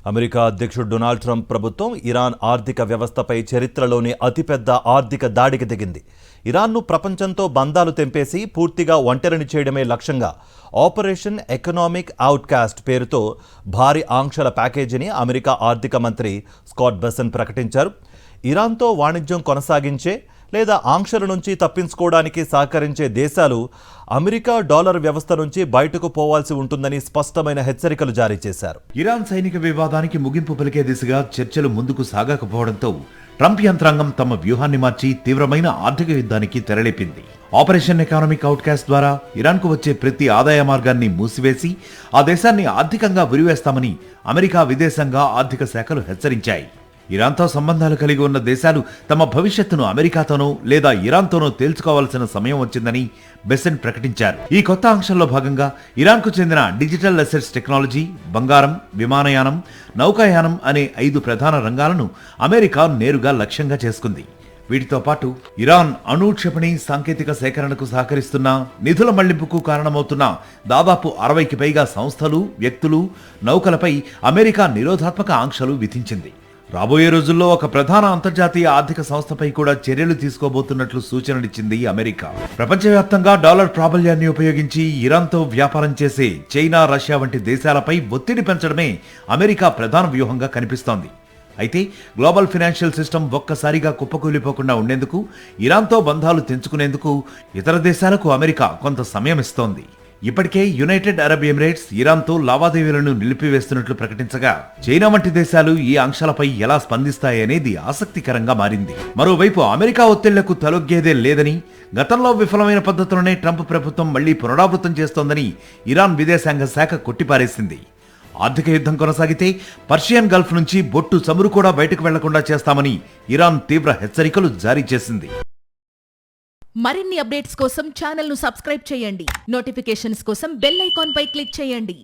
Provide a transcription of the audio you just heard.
America అధ్యక్షుడు Donald Trump ప్రభుత్వం Iran ఆర్థిక వ్యవస్థపై చరిత్రలోని అతిపెద్ద ఆర్థిక దాడికి దిగింది. ఇరాన్ను ప్రపంచంతో బంధాలు తెంపేసి పూర్తిగా ఒంటరిని చేయడమే లక్ష్యంగా ఆపరేషన్ ఎకనామిక్ అవుట్కాస్ట్ పేరుతో భారీ ఆంక్షల ప్యాకేజీని అమెరికా ఆర్థిక మంత్రి స్కాట్ బెసెంట్ ప్రకటించారు. ఇరాన్తో వాణిజ్యం కొనసాగించే లేదా ఆంక్షల నుంచి తప్పించుకోవడానికి సహకరించే దేశాలు అమెరికా డాలర్ వ్యవస్థ నుంచి బయటకు పోవాల్సి ఉంటుందని స్పష్టమైన హెచ్చరికలు జారీ చేశారు. ఇరాన్ సైనిక వివాదానికి ముగింపు పలికే దిశగా చర్చలు ముందుకు సాగకపోవడంతో ట్రంప్ యంత్రాంగం తమ వ్యూహాన్ని మార్చి తీవ్రమైన ఆర్థిక యుద్ధానికి తెరలేపింది. ఆపరేషన్ ఎకనామిక్ అవుట్కాస్ట్ ద్వారా ఇరాన్కు వచ్చే ప్రతి ఆదాయ మార్గాన్ని మూసివేసి ఆ దేశాన్ని ఆర్థికంగా ఉరివేస్తామని అమెరికా విదేశాంగ ఆర్థిక శాఖలు హెచ్చరించాయి. ఇరాన్తో సంబంధాలు కలిగి ఉన్న దేశాలు తమ భవిష్యత్తును అమెరికాతోనో లేదా ఇరాన్తోనో తేల్చుకోవాల్సిన సమయం వచ్చిందని బెసెంట్ ప్రకటించారు. ఈ కొత్త ఆంక్షల్లో భాగంగా ఇరాన్కు చెందిన డిజిటల్ అసెట్స్ టెక్నాలజీ, బంగారం, విమానయానం, నౌకాయానం అనే 5 ప్రధాన రంగాలను అమెరికా నేరుగా లక్ష్యంగా చేసుకుంది. వీటితో పాటు ఇరాన్ అణు క్షిపణి సాంకేతిక సేకరణకు సహకరిస్తున్న, నిధుల మళ్లింపుకు కారణమవుతున్న దాదాపు 60కి పైగా సంస్థలు, వ్యక్తులు, నౌకలపై అమెరికా నిరోధాత్మక ఆంక్షలు విధించింది. రాబోయే రోజుల్లో ఒక ప్రధాన అంతర్జాతీయ ఆర్థిక సంస్థపై కూడా చర్యలు తీసుకోబోతున్నట్లు సూచనలిచ్చింది అమెరికా. ప్రపంచవ్యాప్తంగా డాలర్ ప్రాబల్యాన్ని ఉపయోగించి ఇరాన్తో వ్యాపారం చేసే చైనా, రష్యా వంటి దేశాలపై ఒత్తిడి పెంచడమే అమెరికా ప్రధాన వ్యూహంగా కనిపిస్తోంది. అయితే గ్లోబల్ ఫైనాన్షియల్ సిస్టమ్ ఒక్కసారిగా కుప్పకూలిపోకుండా ఉండేందుకు, ఇరాన్తో బంధాలు తెంచుకునేందుకు ఇతర దేశాలకు అమెరికా కొంత సమయం ఇస్తోంది. ఇప్పటికే యునైటెడ్ అరబ్ ఎమిరేట్స్ ఇరాన్తో లావాదేవీలను నిలిపివేస్తున్నట్లు ప్రకటించగా, చైనా వంటి దేశాలు ఈ ఆంక్షలపై ఎలా స్పందిస్తాయనేది ఆసక్తికరంగా మారింది. మరోవైపు అమెరికా ఒత్తిళ్లకు తలొగ్గేదే లేదని, గతంలో విఫలమైన పద్ధతులనే ట్రంప్ ప్రభుత్వం మళ్లీ పునరావృతం చేస్తోందని ఇరాన్ విదేశాంగ శాఖ కొట్టిపారేసింది. ఆర్థిక యుద్ధం కొనసాగితే పర్షియన్ గల్ఫ్ నుంచి బొట్టు చమురు కూడా బయటకు వెళ్లకుండా చేస్తామని ఇరాన్ తీవ్ర హెచ్చరికలు జారీ చేసింది. మరిన్ని అప్డేట్స్ కోసం ఛానల్ ను సబ్స్క్రైబ్ చేయండి. నోటిఫికేషన్స్ కోసం బెల్ ఐకాన్ పై క్లిక్ చేయండి.